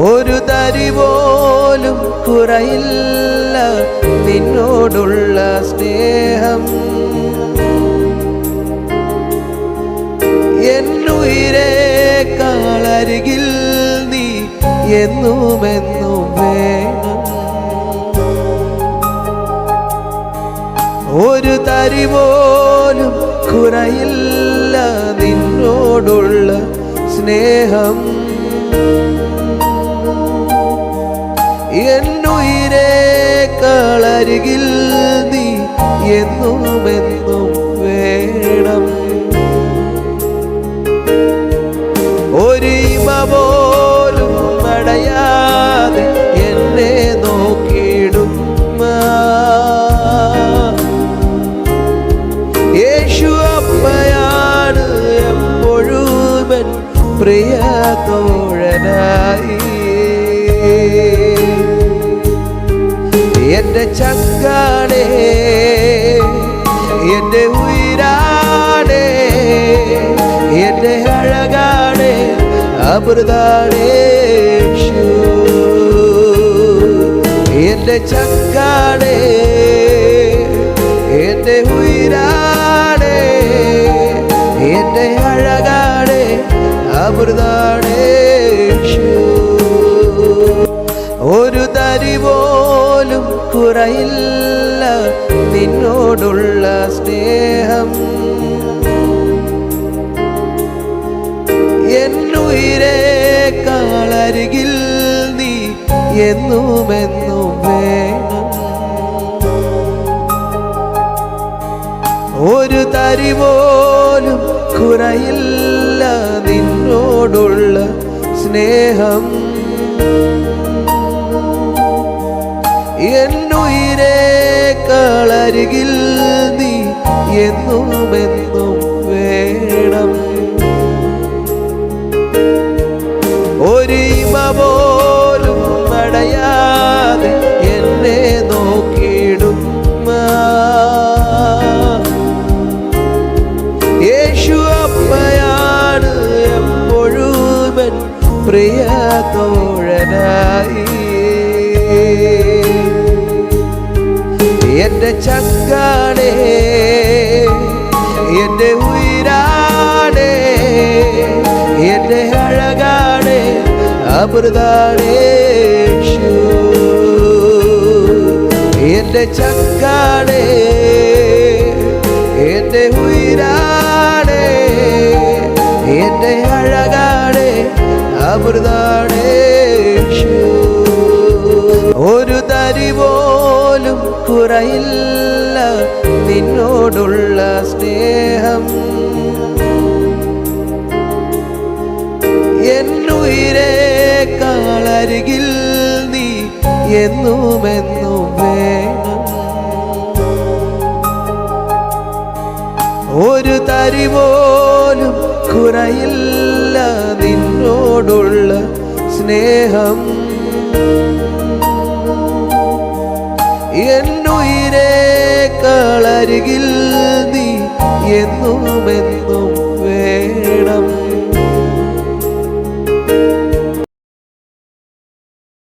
ഒരു തരി പോലും കുറയില്ല നിന്നോടുള്ള സ്നേഹം. എന്നുയിരേക്കാളരികിൽ നീ എന്നുമെന്നും വേണം. ഒരു തരി പോലും കുറയില്ല നിന്നോടുള്ള സ്നേഹം. എന്നുയിരേക്കാളരികിൽ നീ എന്നുമെന്നും വേണം. ഒരിമ പോലും അടയാതെ എന്നെ നോക്കിയിടും യേശു അപ്പയാണ് എപ്പോഴും എൻ പ്രിയ തോഴനായി. എന്റെ ചങ്കാണേ, എന്റെ ഉയിരാണേ, എന്റെ അഴകാണേ, അമൃതാണേ യേശു. എന്റെ ചങ്കാണേ, എന്റെ ഉയിരാണേ, എന്റെ അഴകാണേ, അമൃതാണേ യേശു. ഒരു തരി പോലും കുറയില്ല നിന്നോടുള്ള സ്നേഹം. എന്നുയിരേക്കാളരികിൽ നീ എന്നുമെന്നും വേണം. ഒരു തരി പോലും കുറയില്ല നിന്നോടുള്ള സ്നേഹം. എന്നുയിരേക്കാളരികിൽ നീ എന്നുമെന്നും വേണം. ഒരിമ പോലും അടയാതെ എന്നെ നോക്കിയിടും യേശു അപ്പയാണ് എപ്പോഴും എൻ പ്രിയ തോഴനായി. എന്റെ ചങ്കാണേ, എന്റെ ഉയിരാണേ, എന്റെ അഴകാണേ, അമൃതാണേ യേശു. എന്റെ ചങ്കാണേ, എന്റെ ഉയിരാണേ, എന്റെ അഴകാണേ, അമൃതാണേ യേശു. ഒരു തരി പോലും കുറയില്ല നിന്നോടുള്ള സ്നേഹം. എന്നുയിരേക്കാളരികിൽ നീ എന്നുമെന്നും വേണം. ഒരു തരി പോലും കുറയില്ല നിന്നോടുള്ള സ്നേഹം. എന്നുയിരേക്കാളരികിൽ നീ എന്നുമെന്നും